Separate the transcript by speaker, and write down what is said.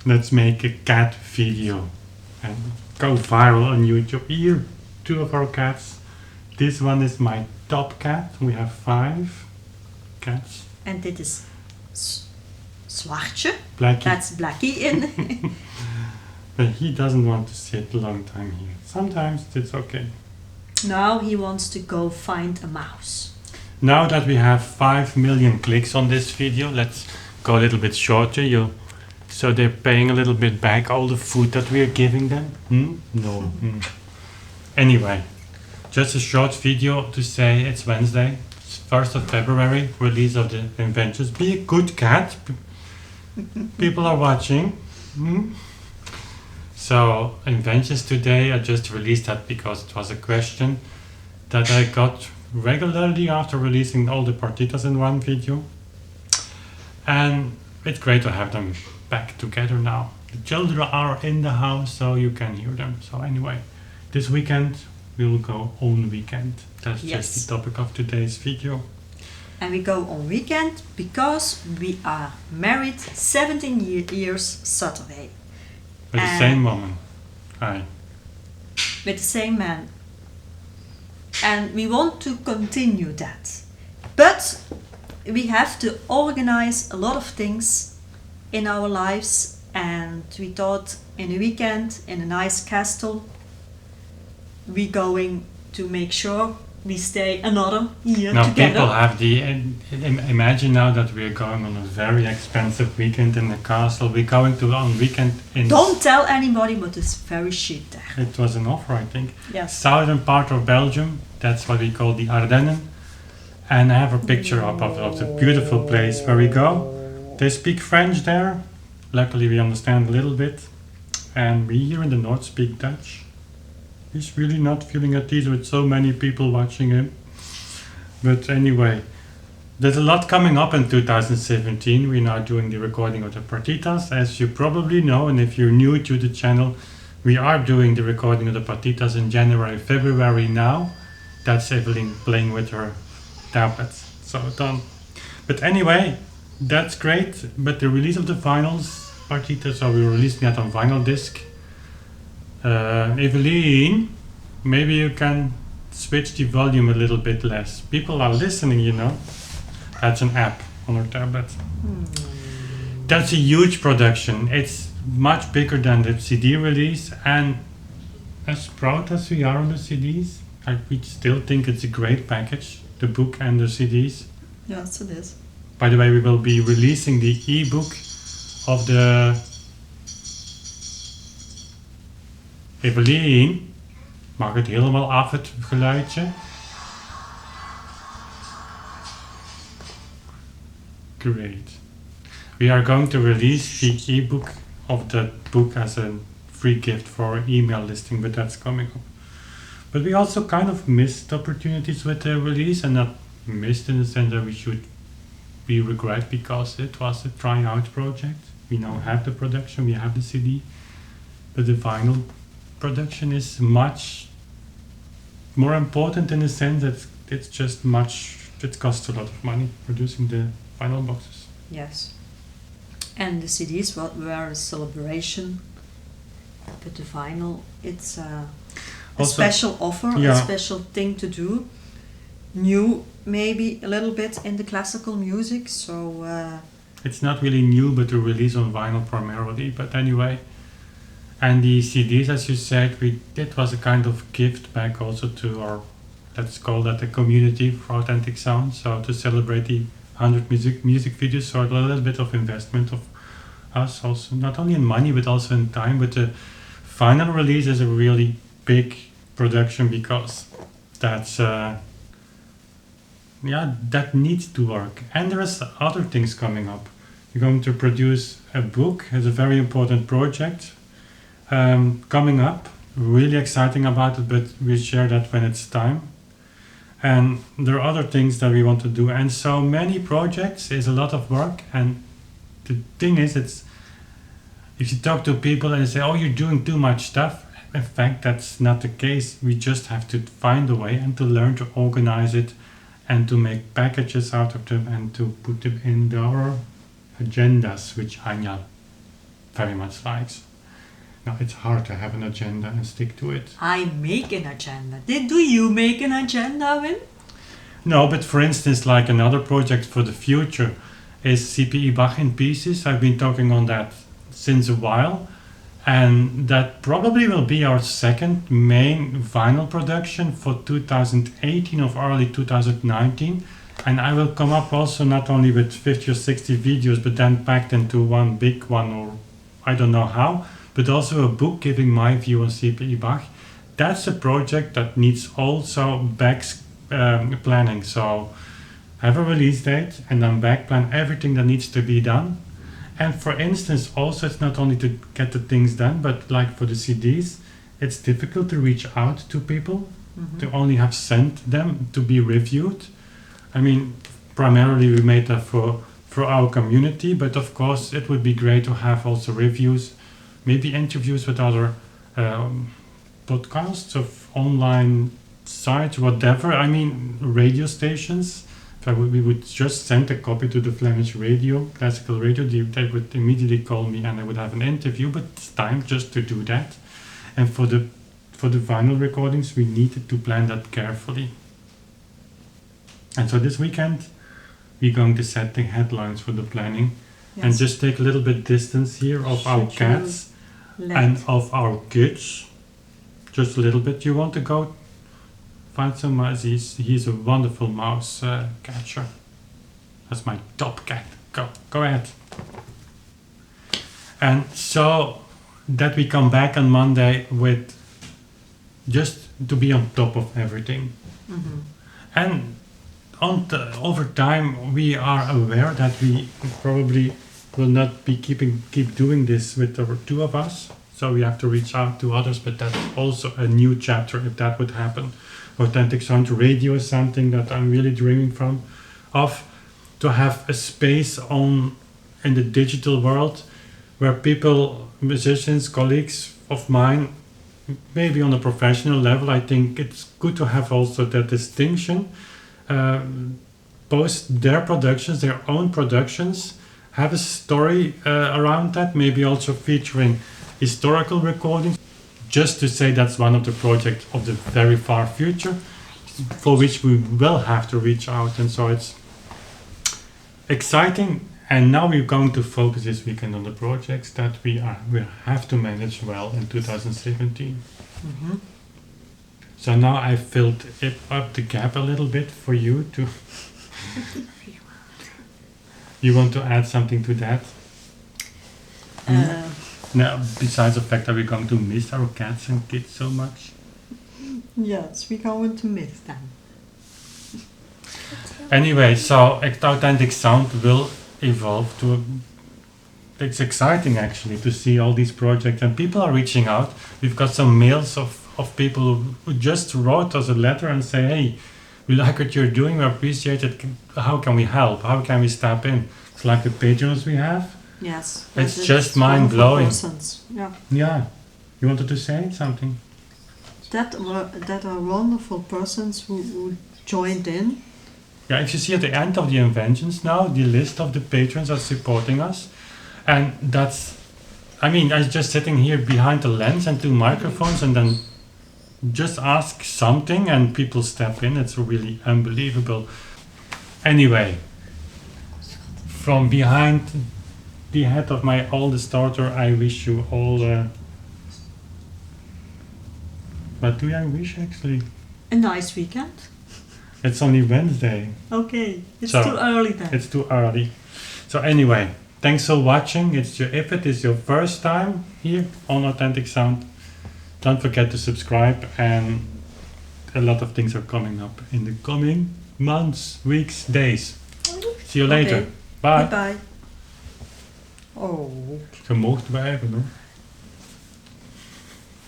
Speaker 1: Let's make a cat video and go viral on YouTube. Here, two of our cats. This one is my top cat. We have 5 cats.
Speaker 2: And dit is Zwartje.
Speaker 1: Blackie.
Speaker 2: That's Blackie in.
Speaker 1: But he doesn't want to sit a long time here. Sometimes it's okay.
Speaker 2: Now he wants to go find a mouse.
Speaker 1: Now that we have 5 million clicks on this video, let's go a little bit shorter. So they're paying a little bit back all the food that we're giving them. No. Anyway, just a short video to say it's Wednesday. It's 1st of February, release of the Inventions. Be a good cat. People are watching. So, Inventions today, I just released that because it was a question that I got regularly after releasing all the partitas in one video. And it's great to have them back together now. The children are in the house, so you can hear them. So anyway, this weekend we will go on weekend. That's just the topic of today's video.
Speaker 2: And we go on weekend because we are married 17 years Saturday.
Speaker 1: With the same woman. Hi.
Speaker 2: With the same man. And we want to continue that. But we have to organize a lot of things in our lives, and we thought in a weekend in a nice castle we're going to make sure we stay another year
Speaker 1: now
Speaker 2: together.
Speaker 1: People have the imagine now that we're going on a very expensive weekend in the castle. We're going to on weekend in
Speaker 2: Don't tell anybody, but it's very cheap there.
Speaker 1: it was an offer, I think.
Speaker 2: Yes.
Speaker 1: Southern part of Belgium, that's what we call the Ardennen. And I have a picture up of the beautiful place where we go. They speak French there. Luckily we understand a little bit. And we here in the north speak Dutch. He's really not feeling at ease with so many people watching him. But anyway, there's a lot coming up in 2017. We're now doing the recording of the partitas, as you probably know. And if you're new to the channel, we are doing the recording of the partitas in January, February now. That's Evelyn playing with her tablets. So done. But anyway, that's great. But the release of the finals partitas, so we're releasing that on vinyl disc. Evelyn, maybe you can switch the volume a little bit less. People are listening, you know. That's an app on our tablet. That's a huge production. It's much bigger than the CD release, and as proud as we are on the CDs, we still think it's a great package, the book and the CDs.
Speaker 2: Yes, it is.
Speaker 1: By the way, we will be releasing the e-book of the Evelien, mag het helemaal af het geluidje? Great. We are going to release the e-book of the book as a free gift for email listing, but that's coming up. But we also kind of missed opportunities with the release, and not missed in the sense that we should be regret because it was a try-out project. We now have the production, we have the CD, but the vinyl production is much more important in the sense that it's just it costs a lot of money producing the vinyl boxes.
Speaker 2: Yes. And the CDs were a celebration, but the vinyl, it's a
Speaker 1: Also,
Speaker 2: special offer,
Speaker 1: yeah.
Speaker 2: a special thing to do. New, maybe a little bit in the classical music, so...
Speaker 1: it's not really new, but to release on vinyl primarily, but anyway. And the CDs, as you said, it was a kind of gift back also to our, let's call that a community for authentic sound. So to celebrate the 100 music videos, so a little bit of investment of us also, not only in money, but also in time. But the final release is a really big production because that's, that needs to work. And there's other things coming up. We're going to produce a book. It's a very important project. Coming up, really exciting about it, but we'll share that when it's time. And there are other things that we want to do, and so many projects is a lot of work. And the thing is, it's if you talk to people and they say, oh, you're doing too much stuff, in fact that's not the case. We just have to find a way and to learn to organize it and to make packages out of them and to put them in our agendas, which Anja very much likes. Now, it's hard to have an agenda and stick to it.
Speaker 2: I make an agenda. Do you make an agenda, Wim?
Speaker 1: No, but for instance, like another project for the future is CPE Bach in Pieces. I've been talking on that since a while, and that probably will be our second main vinyl production for 2018 or early 2019. And I will come up also not only with 50 or 60 videos, but then packed into one big one, or I don't know how, but also a book giving my view on CPE Bach. That's a project that needs also Bach's planning. So have a release date and then back plan everything that needs to be done. And for instance, also it's not only to get the things done, but like for the CDs, it's difficult to reach out to people, to only have sent them to be reviewed. I mean, primarily we made that for our community, but of course it would be great to have also reviews, maybe interviews with other podcasts of online sites, whatever. I mean, radio stations. We would just send a copy to the Flemish radio, classical radio. They would immediately call me and I would have an interview, but it's time just to do that. And for the vinyl recordings, we needed to plan that carefully. And so this weekend, we're going to set the headlines for the planning, and just take a little bit distance here of our cats and of our kids. Just a little bit. You want to go find some mice? He's a wonderful mouse catcher. That's my top cat. Go ahead. And so that we come back on Monday with just to be on top of everything. And over time, we are aware that we probably will not be keep doing this with the two of us. So we have to reach out to others, but that's also a new chapter if that would happen. Authentic Sound Radio is something that I'm really dreaming of, to have a space in the digital world where people, musicians, colleagues of mine, maybe on a professional level, I think it's good to have also that distinction. Post their productions, their own productions, have a story around that, maybe also featuring historical recordings, just to say that's one of the projects of the very far future for which we will have to reach out. And so it's exciting. And now we're going to focus this weekend on the projects that we have to manage well in 2017. So now I filled up the gap a little bit for you to... You want to add something to that? Now, besides the fact that we're going to miss our cats and kids so much.
Speaker 2: Yes, we're going to miss them.
Speaker 1: Anyway, so Authentic Sound will evolve to... It's exciting actually to see all these projects, and people are reaching out. We've got some mails of people who just wrote us a letter and say, hey, we like what you're doing, we appreciate it, how can we help, how can we step in? It's like the patrons we have.
Speaker 2: Yes.
Speaker 1: It's just mind-blowing.
Speaker 2: Yeah.
Speaker 1: You wanted to say something?
Speaker 2: That are wonderful persons who joined in.
Speaker 1: Yeah, if you see at the end of the inventions now, the list of the patrons are supporting us. And that's, I mean, I was just sitting here behind the lens and two microphones and then just ask something and people step in. It's really unbelievable. Anyway, from behind the head of my oldest daughter, I wish you all... what do I wish actually?
Speaker 2: A nice weekend.
Speaker 1: It's only Wednesday.
Speaker 2: Okay, it's too early then.
Speaker 1: It's too early. So anyway, thanks for watching. If it is your first time here on Authentic Sound, don't forget to subscribe, and a lot of things are coming up in the coming months, weeks, days. See you later.
Speaker 2: Okay.
Speaker 1: Bye.
Speaker 2: Bye. Oh.
Speaker 1: Je moogt blijven hoor.